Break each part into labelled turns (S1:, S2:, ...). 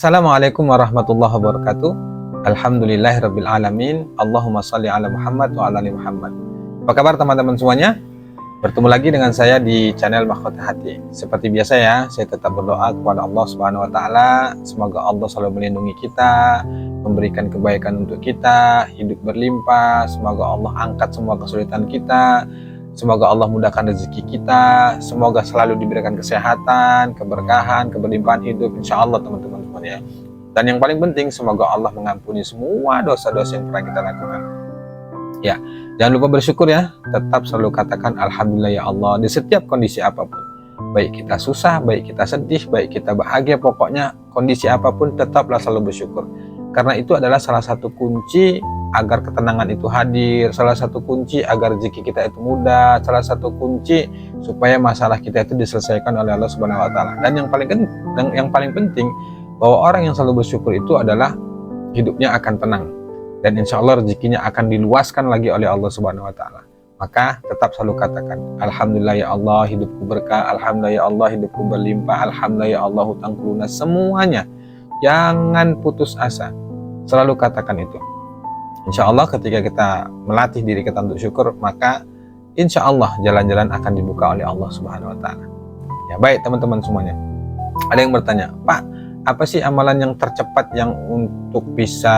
S1: Assalamualaikum warahmatullahi wabarakatuh. Alhamdulillahirabbil alamin. Allahumma shalli ala Muhammad wa ala ali Muhammad. Apa kabar teman-teman semuanya? Bertemu lagi dengan saya di channel Mahkota Hati. Seperti biasa ya, saya tetap berdoa kepada Allah Subhanahu wa taala, semoga Allah selalu melindungi kita, memberikan kebaikan untuk kita, hidup berlimpah, semoga Allah angkat semua kesulitan kita. Semoga Allah mudahkan rezeki kita, semoga selalu diberikan kesehatan, keberkahan, keberlimpahan hidup, insya Allah teman-teman semuanya. Dan yang paling penting, semoga Allah mengampuni semua dosa-dosa yang pernah kita lakukan. Ya, jangan lupa bersyukur ya, tetap selalu katakan Alhamdulillah ya Allah di setiap kondisi apapun. Baik kita susah, baik kita sedih, baik kita bahagia, pokoknya kondisi apapun tetaplah selalu bersyukur. Karena itu adalah salah satu kunci agar ketenangan itu hadir, salah satu kunci agar rezeki kita itu mudah, salah satu kunci supaya masalah kita itu diselesaikan oleh Allah Subhanahu wa taala. Dan yang paling penting bahwa orang yang selalu bersyukur itu adalah hidupnya akan tenang dan insya Allah rezekinya akan diluaskan lagi oleh Allah Subhanahu wa taala. Maka tetap selalu katakan Alhamdulillah ya Allah hidupku berkah, Alhamdulillah ya Allah hidupku berlimpah, Alhamdulillah ya Allah hutangku lunas, semuanya. Jangan putus asa, selalu katakan itu. Insya Allah ketika kita melatih diri kita untuk syukur, maka insya Allah jalan-jalan akan dibuka oleh Allah Subhanahu wa taala. Ya, baik teman-teman semuanya. Ada yang bertanya, Pak, apa sih amalan yang tercepat yang untuk bisa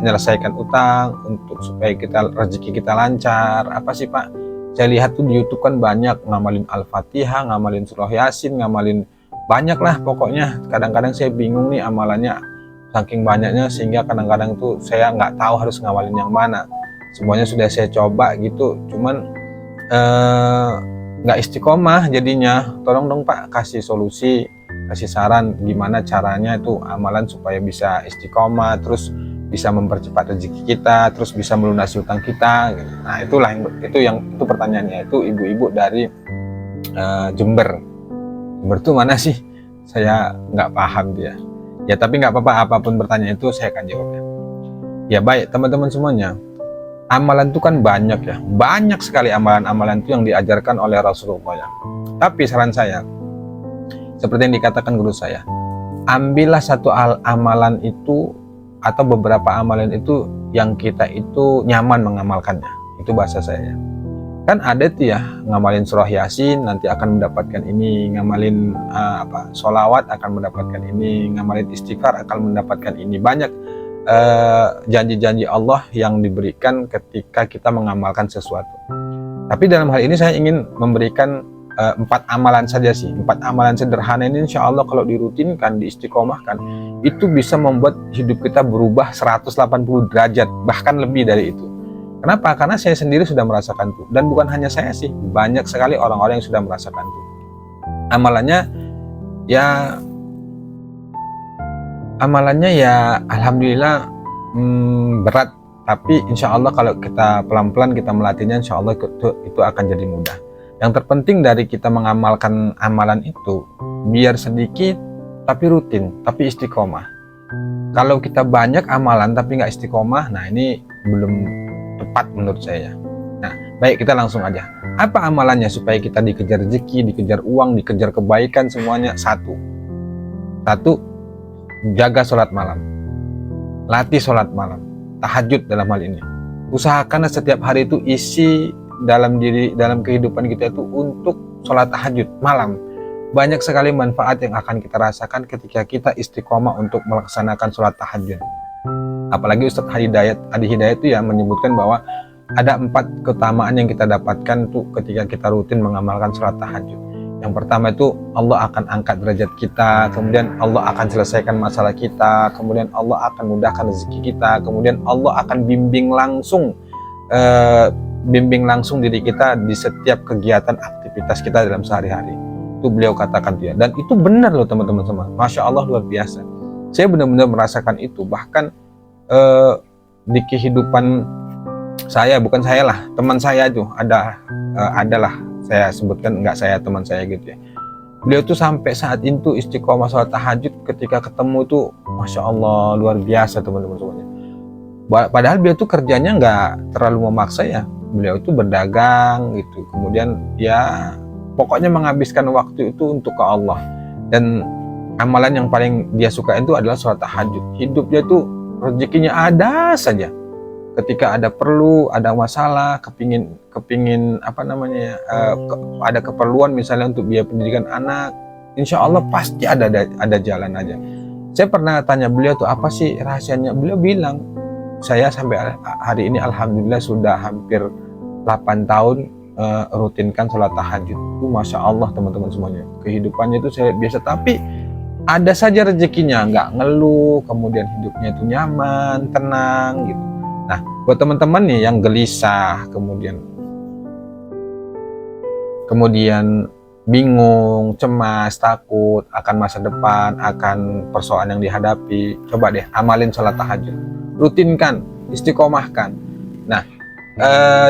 S1: menyelesaikan utang, untuk supaya rezeki kita lancar? Apa sih Pak? Saya lihat tuh di YouTube kan banyak ngamalin Al-Fatihah, ngamalin surah Yasin, ngamalin banyak lah pokoknya. Kadang-kadang saya bingung nih amalannya. Saking banyaknya sehingga kadang-kadang tuh saya nggak tahu harus ngawalin yang mana. Semuanya sudah saya coba gitu, cuman nggak istiqomah jadinya. Tolong dong Pak kasih solusi, kasih saran gimana caranya itu amalan supaya bisa istiqomah, terus bisa mempercepat rezeki kita, terus bisa melunasi utang kita. Nah itu pertanyaannya itu ibu-ibu dari Jember. Jember tuh mana sih? Saya nggak paham dia. Ya tapi nggak apa-apa, apapun pertanyaan itu saya akan jawabnya. Ya baik teman-teman semuanya, amalan itu kan banyak ya, banyak sekali amalan-amalan itu yang diajarkan oleh Rasulullah ya. Tapi saran saya, seperti yang dikatakan guru saya, ambillah satu amalan itu atau beberapa amalan itu yang kita itu nyaman mengamalkannya. Itu bahasa saya. Kan ada tuh ya, ngamalin surah Yasin nanti akan mendapatkan ini, ngamalin sholawat akan mendapatkan ini, ngamalin istighfar akan mendapatkan ini. Banyak janji-janji Allah yang diberikan ketika kita mengamalkan sesuatu. Tapi dalam hal ini saya ingin memberikan 4 amalan saja sih. 4 amalan sederhana ini insya Allah kalau dirutinkan, diistiqomahkan, itu bisa membuat hidup kita berubah 180 derajat, bahkan lebih dari itu. Kenapa? Karena saya sendiri sudah merasakan itu. Dan bukan hanya saya sih, banyak sekali orang-orang yang sudah merasakan itu. Amalannya ya alhamdulillah berat. Tapi insya Allah kalau kita pelan-pelan kita melatihnya, insya Allah itu akan jadi mudah. Yang terpenting dari kita mengamalkan amalan itu, biar sedikit tapi rutin, tapi istiqomah. Kalau kita banyak amalan tapi nggak istiqomah, nah ini belum tepat menurut saya. Nah, baik kita langsung aja. Apa amalannya supaya kita dikejar rezeki, dikejar uang, dikejar kebaikan semuanya? Satu, jaga sholat malam. Latih sholat malam. Tahajud dalam hal ini. Usahakan setiap hari itu isi dalam kehidupan kita itu untuk sholat tahajud malam. Banyak sekali manfaat yang akan kita rasakan ketika kita istiqomah untuk melaksanakan sholat tahajud. Apalagi Ustadz Adi Hidayat itu ya menyebutkan bahwa ada 4 keutamaan yang kita dapatkan tuh ketika kita rutin mengamalkan sholat tahajud. Yang pertama itu Allah akan angkat derajat kita, kemudian Allah akan selesaikan masalah kita, kemudian Allah akan mudahkan rezeki kita, kemudian Allah akan bimbing langsung diri kita di setiap kegiatan aktivitas kita dalam sehari-hari. Itu beliau katakan dia, dan itu benar loh teman-teman semua. Masya Allah luar biasa. Saya benar-benar merasakan itu. Bahkan di kehidupan saya, bukan saya lah, teman saya itu adalah saya sebutkan, enggak saya, teman saya gitu ya. Beliau tuh sampai saat itu istiqomah sholat tahajud, ketika ketemu tuh Masya Allah luar biasa teman-teman semuanya. Padahal beliau tuh kerjanya nggak terlalu memaksa ya, beliau itu berdagang gitu, kemudian ya pokoknya menghabiskan waktu itu untuk ke Allah. Dan amalan yang paling dia suka itu adalah sholat tahajud. Hidup dia tuh rezekinya ada saja. Ketika ada perlu, ada masalah, kepingin apa namanya, ada keperluan misalnya untuk biaya pendidikan anak, insya Allah pasti ada jalan aja. Saya pernah tanya beliau tuh apa sih rahasianya, beliau bilang, saya sampai hari ini alhamdulillah sudah hampir 8 tahun rutinkan sholat tahajud. Itu masya Allah teman-teman semuanya, kehidupannya itu saya biasa, tapi ada saja rezekinya, nggak ngeluh, kemudian hidupnya itu nyaman, tenang gitu. Nah, buat teman-teman nih yang gelisah, kemudian bingung, cemas, takut akan masa depan, akan persoalan yang dihadapi, coba deh amalin sholat tahajud, rutinkan, istiqomahkan. Nah,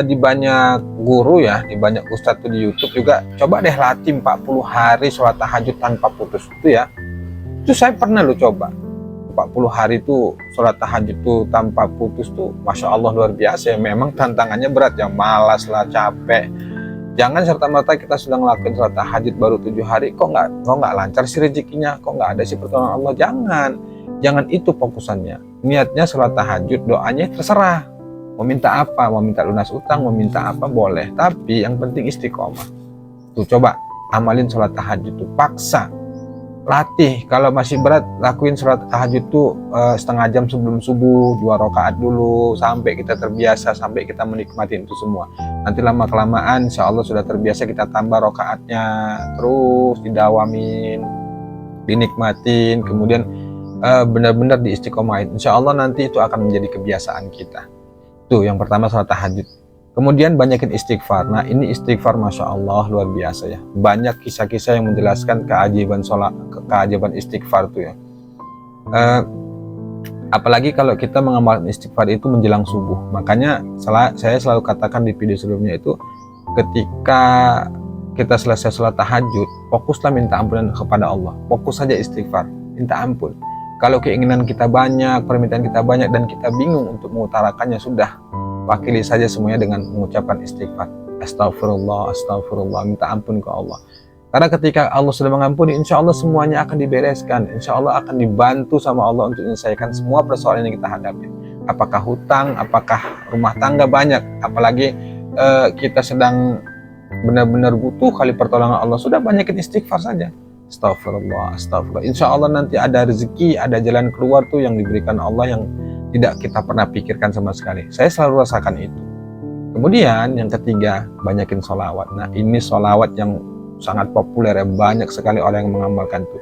S1: di banyak guru ya, di banyak ustadz tuh di YouTube juga, coba deh latih 40 hari sholat tahajud tanpa putus itu ya. Itu saya pernah lo coba 40 hari itu sholat tahajud tuh tanpa putus tuh, masya Allah luar biasa ya. Memang tantangannya berat ya, malas lah, capek. Jangan serta-merta kita sudah ngelakuin sholat tahajud baru 7 hari kok nggak lancar sih rezekinya, kok nggak ada sih pertolongan Allah. Jangan itu fokusannya. Niatnya sholat tahajud, doanya terserah. Mau minta apa, mau minta lunas utang, mau minta apa boleh. Tapi yang penting istiqomah. Tuh coba amalin sholat tahajud tuh, paksa. Latih, kalau masih berat lakuin sholat tahajud tuh setengah jam sebelum subuh, 2 rakaat dulu sampai kita terbiasa, sampai kita menikmati itu semua. Nanti lama kelamaan insya Allah sudah terbiasa, kita tambah rakaatnya, terus didawamin, dinikmatin, kemudian benar-benar diistiqomahin. Insya Allah nanti itu akan menjadi kebiasaan kita. Tuh yang pertama sholat tahajud. Kemudian banyakin istighfar. Nah ini istighfar masya Allah luar biasa ya. Banyak kisah-kisah yang menjelaskan keajaiban sholat, keajaiban istighfar tuh ya. Apalagi kalau kita mengamalkan istighfar itu menjelang subuh. Makanya saya selalu katakan di video sebelumnya itu, ketika kita selesai sholat tahajud, fokuslah minta ampunan kepada Allah. Fokus saja istighfar, minta ampun. Kalau keinginan kita banyak, permintaan kita banyak, dan kita bingung untuk mengutarakannya, sudah wakili saja semuanya dengan mengucapkan istighfar. Astagfirullah, astagfirullah, minta ampun ke Allah. Karena ketika Allah sudah mengampuni, insya Allah semuanya akan dibereskan. Insya Allah akan dibantu sama Allah untuk menyelesaikan semua persoalan yang kita hadapi. Apakah hutang, apakah rumah tangga banyak, apalagi kita sedang benar-benar butuh kali pertolongan Allah, sudah banyakin istighfar saja. Astagfirullah, astagfirullah. Insya Allah nanti ada rezeki, ada jalan keluar tuh yang diberikan Allah yang tidak kita pernah pikirkan sama sekali. Saya selalu rasakan itu. Kemudian yang ketiga, banyakin sholawat. Nah ini sholawat yang sangat populer ya, banyak sekali orang yang mengamalkan itu.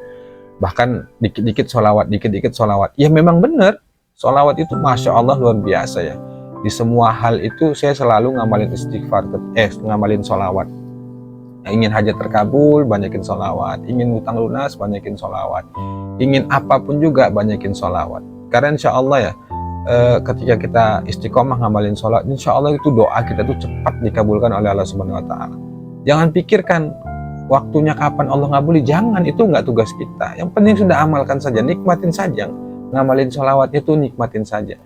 S1: Bahkan dikit-dikit sholawat, dikit-dikit sholawat. Ya memang benar, sholawat itu masya Allah luar biasa ya. Di semua hal itu saya selalu ngamalin istighfar, ngamalin sholawat. Nah, ingin hajat terkabul, banyakin sholawat. Ingin hutang lunas, banyakin sholawat. Ingin apapun juga, banyakin sholawat. Karena insya Allah ya, ketika kita istiqomah ngamalin sholat, insya Allah itu doa kita tuh cepat dikabulkan oleh Allah Subhanahu Wa Taala. Jangan pikirkan waktunya kapan Allah ngabuli, jangan, itu nggak tugas kita. Yang penting sudah amalkan saja, nikmatin saja. Ngamalin sholawat itu nikmatin saja.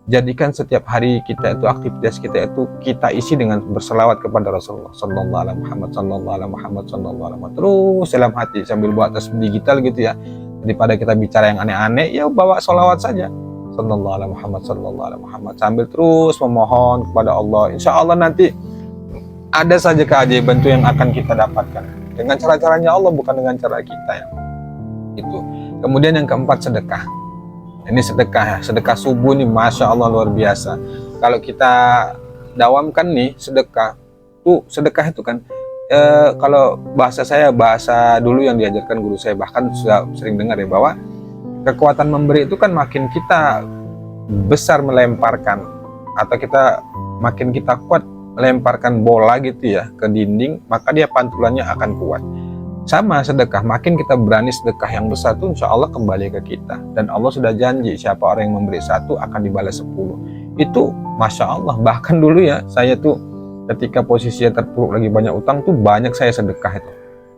S1: Jadikan setiap hari kita itu, aktivitas kita itu kita isi dengan berselawat kepada Rasulullah Sallallahu Alaihi Muhammad, Sallallahu Alaihi Muhammad, Sallallahu Alaihi Muhammad. Terus dalam hati sambil buat tasbih digital gitu ya. Daripada kita bicara yang aneh-aneh, ya bawa sholawat saja. Sallallahu Alaihi Muhammad, Sallallahu Alaihi Muhammad, sambil terus memohon kepada Allah. Insya Allah nanti ada saja keajaiban itu yang akan kita dapatkan dengan cara-caranya Allah, bukan dengan cara kita ya. Itu. Kemudian yang keempat, sedekah. Ini sedekah ya, sedekah subuh nih masya Allah luar biasa. Kalau kita dawamkan nih sedekah itu kan kalau bahasa dulu yang diajarkan guru saya, bahkan sudah sering dengar ya, bahwa kekuatan memberi itu kan makin kita besar melemparkan, atau makin kita kuat melemparkan bola gitu ya ke dinding, maka dia pantulannya akan kuat. Sama sedekah, makin kita berani sedekah yang besar tuh insya Allah kembali ke kita. Dan Allah sudah janji, siapa orang yang memberi 1 akan dibalas 10. Itu masya Allah. Bahkan dulu ya, saya tuh ketika posisinya terpuruk lagi banyak utang tuh, banyak saya sedekah itu.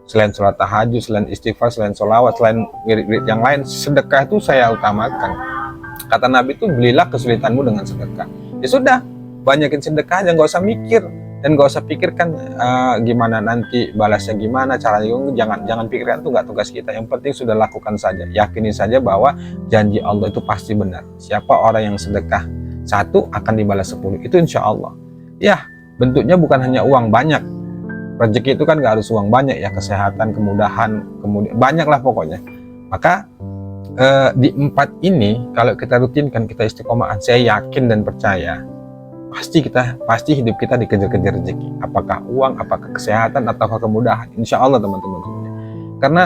S1: Selain sholat tahajud, selain istighfar, selain sholawat, selain wirid-wirid yang lain, sedekah itu saya utamakan. Kata Nabi itu, belilah kesulitanmu dengan sedekah. Ya sudah, banyakin sedekah aja, nggak usah mikir dan gak usah pikirkan gimana nanti balasnya, gimana caranya. Jangan pikirkan, itu nggak tugas kita. Yang penting sudah lakukan saja, yakini saja bahwa janji Allah itu pasti benar. Siapa orang yang sedekah 1 akan dibalas 10, itu insya Allah. Ya, bentuknya bukan hanya uang banyak. Rezeki itu kan gak harus uang banyak ya, kesehatan, kemudahan, kemudian banyak lah pokoknya. Maka di 4 ini kalau kita rutinkan, kita istiqomahan, saya yakin dan percaya pasti hidup kita dikejar-kejar rezeki. Apakah uang, apakah kesehatan, ataukah kemudahan, insya Allah teman-teman. Karena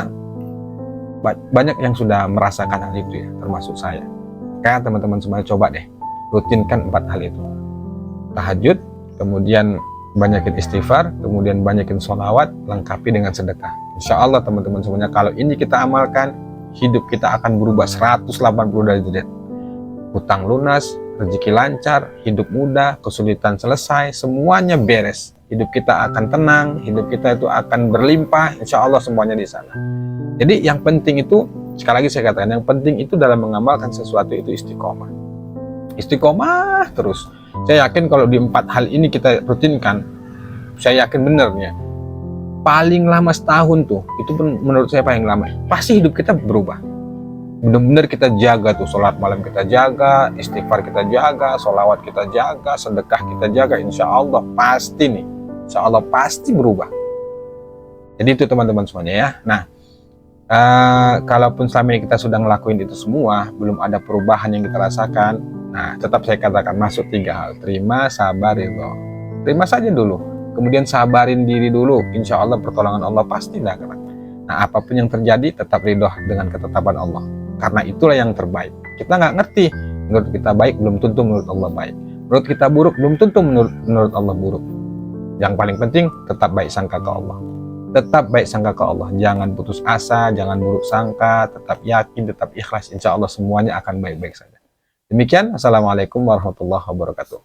S1: banyak yang sudah merasakan hal itu ya, termasuk saya. Kayak teman-teman semuanya coba deh rutinkan 4 hal itu. Tahajud, kemudian banyakin istighfar, kemudian banyakin sholawat, lengkapi dengan sedekah. Insya Allah teman-teman semuanya, kalau ini kita amalkan, hidup kita akan berubah 180 derajat. Hutang lunas, rezeki lancar, hidup mudah, kesulitan selesai, semuanya beres. Hidup kita akan tenang, hidup kita itu akan berlimpah, insya Allah semuanya di sana. Jadi yang penting itu, sekali lagi saya katakan, yang penting itu dalam mengamalkan sesuatu itu istiqomah. Istiqomah terus. Saya yakin kalau di 4 hal ini kita rutinkan, saya yakin benernya paling lama setahun tuh, itu pun menurut saya paling lama, pasti hidup kita berubah. Benar-benar kita jaga tuh, sholat malam kita jaga, istighfar kita jaga, sholawat kita jaga, sedekah kita jaga, insya Allah pasti nih, insya Allah pasti berubah. Jadi itu teman-teman semuanya ya. Nah, kalaupun selama ini kita sudah ngelakuin itu semua, belum ada perubahan yang kita rasakan, nah tetap saya katakan masuk 3 hal, terima, sabar, ridho. Terima saja dulu, kemudian sabarin diri dulu, insya Allah pertolongan Allah pasti datang. Nah, apapun yang terjadi tetap ridho dengan ketetapan Allah, karena itulah yang terbaik. Kita nggak ngerti, menurut kita baik belum tentu menurut Allah baik, menurut kita buruk belum tentu menurut Allah buruk. Yang paling penting tetap baik sangka ke Allah, tetap baik sangka ke Allah, jangan putus asa, jangan buruk sangka, tetap yakin, tetap ikhlas, insya Allah semuanya akan baik-baik saja. Demikian, assalamualaikum warahmatullahi wabarakatuh.